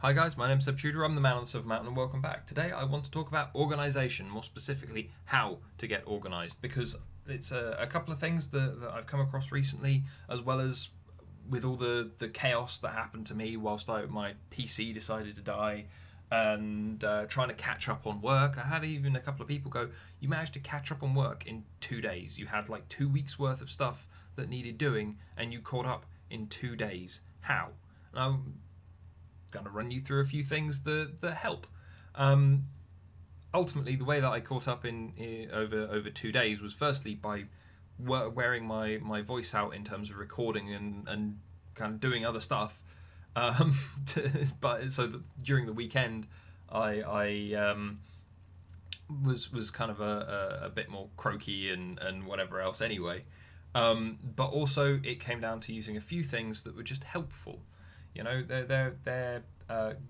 Hi guys, my name's Seb Tudor, I'm the man on the Silver Mountain and welcome back. Today I want to talk about organisation, more specifically how to get organised, because it's a couple of things that I've come across recently, as well as with all the chaos that happened to me whilst my PC decided to die, and trying to catch up on work. I had even a couple of people go, you managed to catch up on work in 2 days. You had like 2 weeks worth of stuff that needed doing and you caught up in 2 days. How? And I'm going to run you through a few things that help. Um, Ultimately, the way that I caught up in over 2 days was firstly by wearing my voice out in terms of recording and kind of doing other stuff. But so that during the weekend, I was kind of a bit more croaky and whatever else anyway. But also it came down to using a few things that were just helpful. You know, they're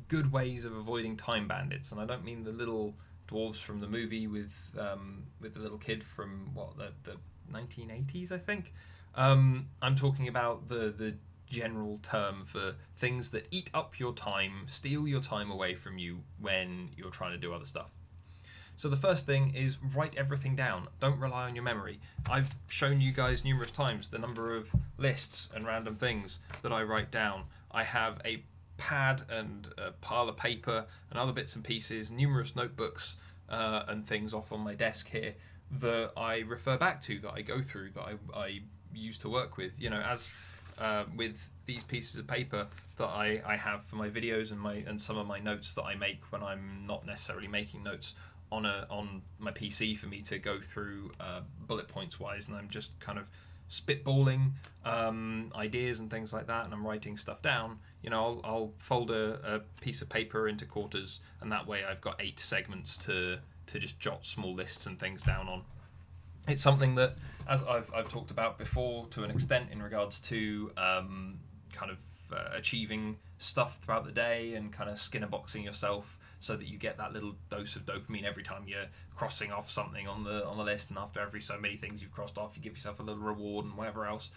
good ways of avoiding time bandits, and I don't mean the little dwarves from the movie with the little kid from the 1980s, I think. I'm talking about the general term for things that eat up your time, steal your time away from you when you're trying to do other stuff. So the first thing is write everything down. Don't rely on your memory. I've shown you guys numerous times the number of lists and random things that I write down. I have a pad and a pile of paper and other bits and pieces, numerous notebooks and things off on my desk here that I refer back to, that I go through, that I use to work with. You know, as with these pieces of paper that I have for my videos and some of my notes that I make when I'm not necessarily making notes on my PC for me to go through bullet points wise, and I'm just kind of spitballing ideas and things like that, and I'm writing stuff down. You know, I'll fold a piece of paper into quarters, and that way I've got 8 segments to just jot small lists and things down on. It's something that, as I've talked about before to an extent in regards to kind of achieving stuff throughout the day and kind of skinner boxing yourself so that you get that little dose of dopamine every time you're crossing off something on the list, and after every so many things you've crossed off, you give yourself a little reward and whatever else.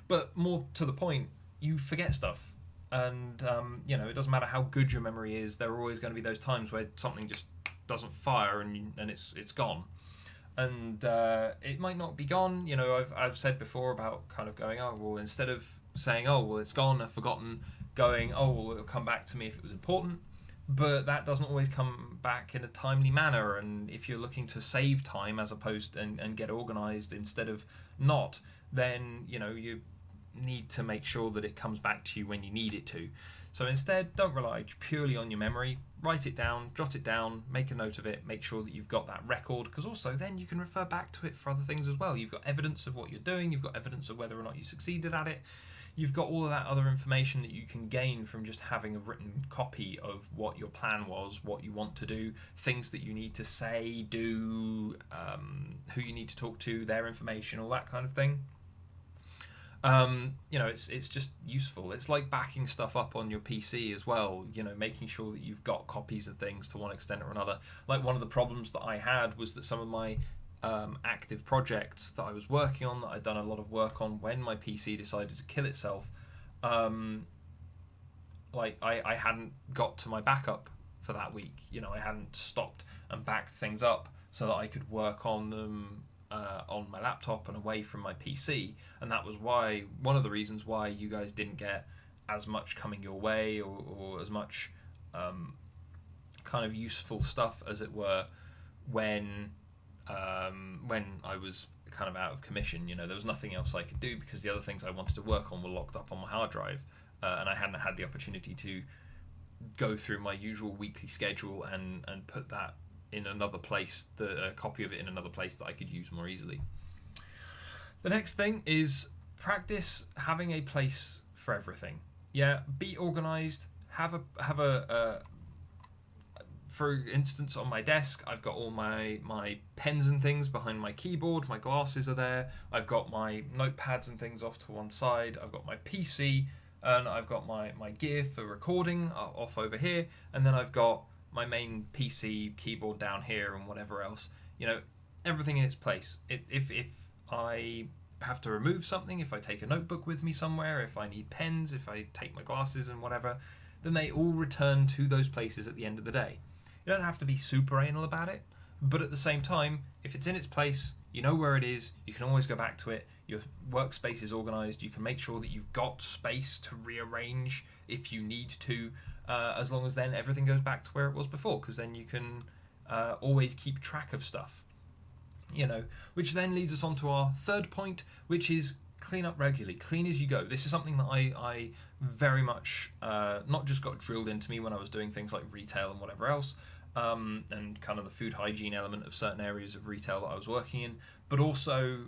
But more to the point, you forget stuff, and you know, it doesn't matter how good your memory is. There are always going to be those times where something just doesn't fire and it's gone. And it might not be gone. You know, I've said before about kind of going, oh well, instead of saying, oh well, it's gone, I've forgotten, going, oh well, it'll come back to me if it was important. But that doesn't always come back in a timely manner, and if you're looking to save time as opposed and get organized instead of not, then you know you need to make sure that it comes back to you when you need it to. So instead, don't rely purely on your memory. Write it down, jot it down, make a note of it, make sure that you've got that record, because also then you can refer back to it for other things as well. You've got evidence of what you're doing, you've got evidence of whether or not you succeeded at it. You've got all of that other information that you can gain from just having a written copy of what your plan was, what you want to do, things that you need to say, do, who you need to talk to, their information, all that kind of thing. You know, it's just useful. It's like backing stuff up on your PC as well, you know, making sure that you've got copies of things to one extent or another. Like, one of the problems that I had was that some of my active projects that I was working on, that I'd done a lot of work on when my PC decided to kill itself, like I hadn't got to my backup for that week. You know, I hadn't stopped and backed things up so that I could work on them on my laptop and away from my PC, and that was one of the reasons why you guys didn't get as much coming your way, or as much kind of useful stuff, as it were, when I was kind of out of commission. You know, there was nothing else I could do because the other things I wanted to work on were locked up on my hard drive, and I hadn't had the opportunity to go through my usual weekly schedule and put that in another place, a copy of it in another place that I could use more easily. The next thing is practice having a place for everything. Yeah, be organized. Have a for instance, on my desk, I've got all my pens and things behind my keyboard. My glasses are there. I've got my notepads and things off to one side. I've got my PC, and I've got my gear for recording off over here. And then I've got my main PC keyboard down here and whatever else. You know, everything in its place. If I have to remove something, if I take a notebook with me somewhere, if I need pens, if I take my glasses and whatever, then they all return to those places at the end of the day. You don't have to be super anal about it, but at the same time, if it's in its place, you know where it is, you can always go back to it, your workspace is organised, you can make sure that you've got space to rearrange if you need to, as long as then everything goes back to where it was before, because then you can always keep track of stuff. Which then leads us on to our third point, which is clean up regularly, clean as you go. This is something that I very much not just got drilled into me when I was doing things like retail and whatever else, and kind of the food hygiene element of certain areas of retail that I was working in, but also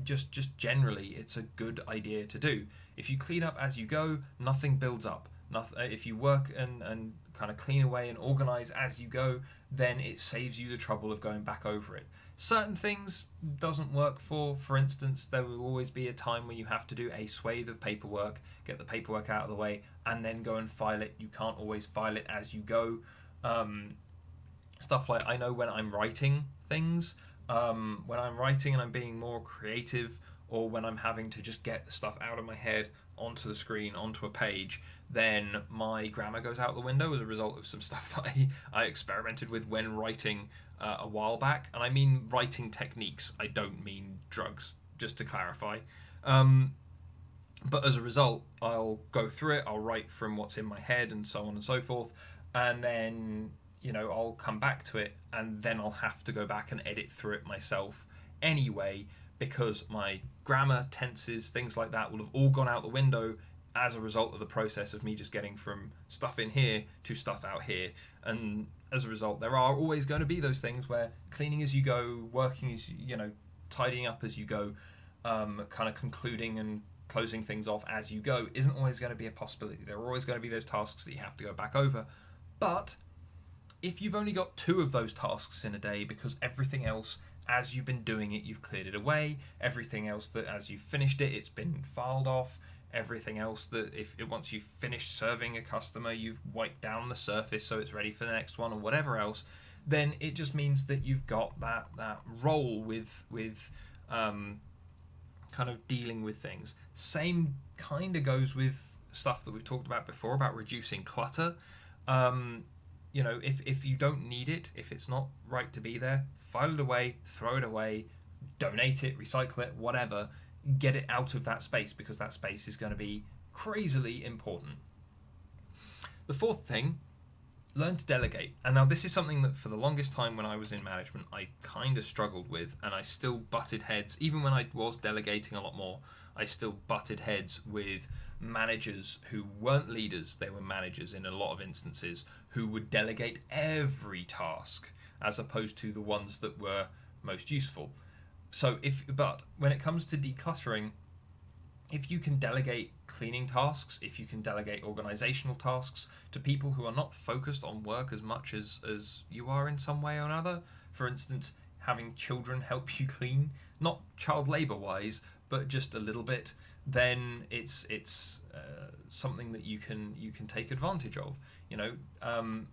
just generally, it's a good idea to do. If you clean up as you go, nothing builds up. If you work and kind of clean away and organise as you go, then it saves you the trouble of going back over it. Certain things doesn't work for. For instance, there will always be a time where you have to do a swathe of paperwork, get the paperwork out of the way, and then go and file it. You can't always file it as you go. Stuff like, I know when I'm writing things, when I'm writing and I'm being more creative, or when I'm having to just get the stuff out of my head onto the screen, onto a page, then my grammar goes out the window as a result of some stuff that I experimented with when writing a while back. And I mean writing techniques, I don't mean drugs, just to clarify. But as a result, I'll go through it, I'll write from what's in my head and so on and so forth, and then I'll come back to it, and then I'll have to go back and edit through it myself anyway, because my grammar, tenses, things like that will have all gone out the window as a result of the process of me just getting from stuff in here to stuff out here. And as a result, there are always going to be those things where cleaning as you go, working as tidying up as you go, kind of concluding and closing things off as you go isn't always going to be a possibility. There are always going to be those tasks that you have to go back over. But if you've only got 2 of those tasks in a day, because everything else, as you've been doing it, you've cleared it away, everything else that as you've finished it, it's been filed off, everything else that once you've finished serving a customer, you've wiped down the surface so it's ready for the next one, or whatever else, then it just means that you've got that role with kind of dealing with things. Same kind of goes with stuff that we've talked about before about reducing clutter. If you don't need it, if it's not right to be there, file it away, throw it away, donate it, recycle it, whatever. Get it out of that space, because that space is going to be crazily important. The fourth thing, learn to delegate. And now this is something that for the longest time when I was in management, I kind of struggled with, and I still butted heads. Even when I was delegating a lot more, I still butted heads with managers who weren't leaders. They were managers in a lot of instances who would delegate every task as opposed to the ones that were most useful. But when it comes to decluttering, if you can delegate cleaning tasks, if you can delegate organizational tasks to people who are not focused on work as much as you are in some way or another, for instance, having children help you clean, not child labor wise, but just a little bit, then it's something that you can take advantage of.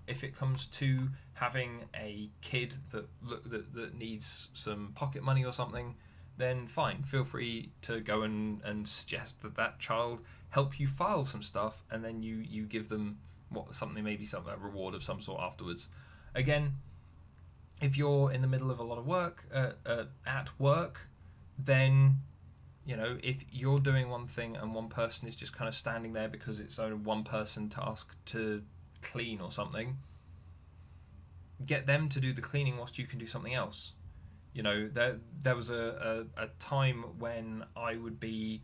If it comes to having a kid that needs some pocket money or something, then fine, feel free to go and suggest that child help you file some stuff, and then you give them a reward of some sort afterwards. Again, if you're in the middle of a lot of work at work, then if you're doing one thing and one person is just kind of standing there because it's only one person task to clean or something, get them to do the cleaning whilst you can do something else. There was a time when I would be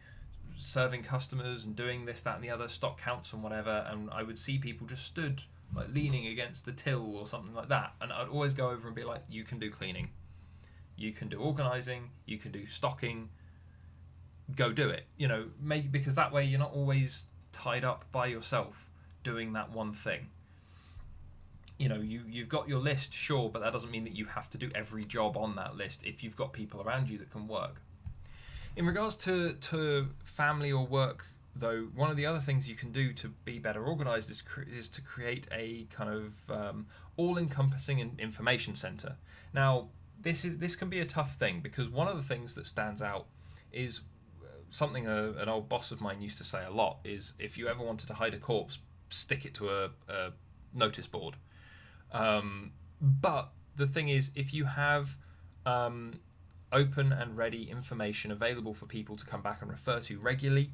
serving customers and doing this, that and the other, stock counts and whatever, and I would see people just stood like leaning against the till or something like that, and I'd always go over and be like, you can do cleaning, you can do organising, you can do stocking, go do it. Because that way you're not always tied up by yourself doing that one thing. You've got your list, sure, but that doesn't mean that you have to do every job on that list if you've got people around you that can work. In regards to family or work, though, one of the other things you can do to be better organised is to create a kind of all-encompassing information centre. Now, this can be a tough thing, because one of the things that stands out is something an old boss of mine used to say a lot, is if you ever wanted to hide a corpse, stick it to a notice board. But the thing is, if you have open and ready information available for people to come back and refer to regularly,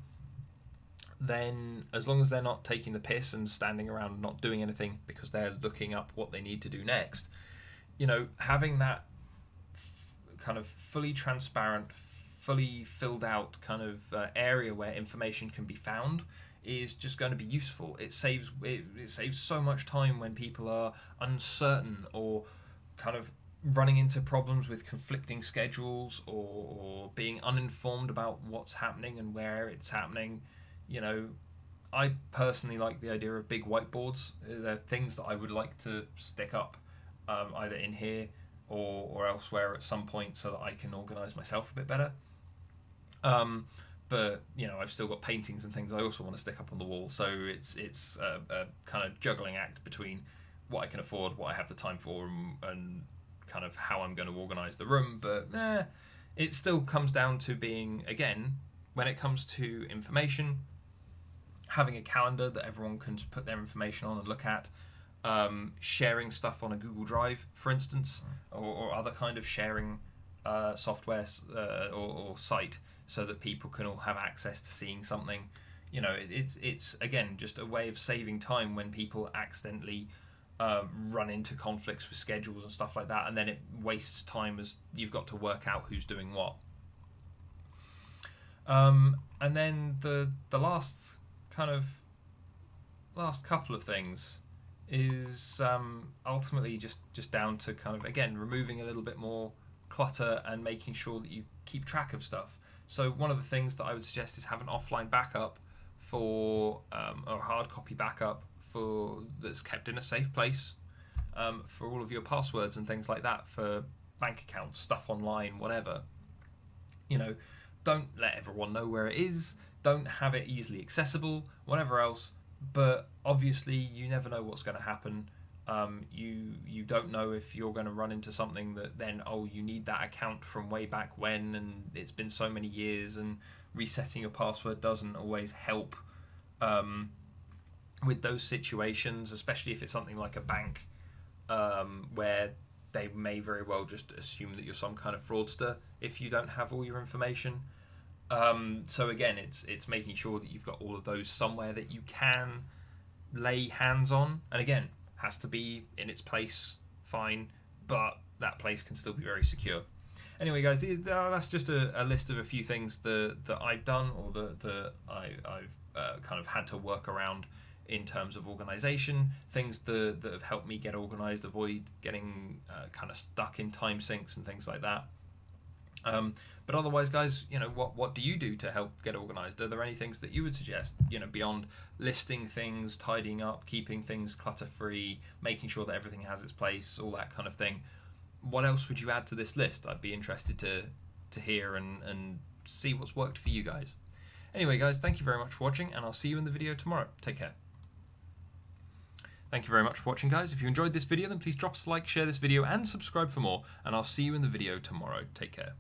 then as long as they're not taking the piss and standing around not doing anything because they're looking up what they need to do next, having that kind of fully transparent, fully filled out kind of area where information can be found is just going to be useful. It saves so much time when people are uncertain or kind of running into problems with conflicting schedules or being uninformed about what's happening and where it's happening. I personally like the idea of big whiteboards. They're things that I would like to stick up either in here or elsewhere at some point so that I can organise myself a bit better. But I've still got paintings and things I also want to stick up on the wall. So it's a kind of juggling act between what I can afford, what I have the time for, and kind of how I'm going to organise the room. But it still comes down to being, again, when it comes to information, having a calendar that everyone can put their information on and look at, sharing stuff on a Google Drive, for instance, or other kind of sharing software or site, so that people can all have access to seeing something. It's again just a way of saving time when people accidentally run into conflicts with schedules and stuff like that, and then it wastes time as you've got to work out who's doing what. And then the last couple of things is ultimately just down to kind of, again, removing a little bit more clutter and making sure that you keep track of stuff. So one of the things that I would suggest is have an offline backup or hard copy backup that's kept in a safe place for all of your passwords and things like that, for bank accounts, stuff online, whatever. Don't let everyone know where it is. Don't have it easily accessible, whatever else. But obviously, you never know what's going to happen. You don't know if you're going to run into something that then, you need that account from way back when, and it's been so many years, and resetting your password doesn't always help with those situations, especially if it's something like a bank, where they may very well just assume that you're some kind of fraudster if you don't have all your information. So again, it's making sure that you've got all of those somewhere that you can lay hands on, and again, has to be in its place, fine, but that place can still be very secure. Anyway, guys, that's just a list of a few things that I've done, or that I've kind of had to work around in terms of organisation, things that have helped me get organised, avoid getting kind of stuck in time sinks and things like that. But otherwise, guys, what do you do to help get organised? Are there any things that you would suggest, beyond listing things, tidying up, keeping things clutter-free, making sure that everything has its place, all that kind of thing? What else would you add to this list? I'd be interested to hear and see what's worked for you guys. Anyway, guys, thank you very much for watching, and I'll see you in the video tomorrow. Take care. Thank you very much for watching, guys. If you enjoyed this video, then please drop us a like, share this video, and subscribe for more, and I'll see you in the video tomorrow. Take care.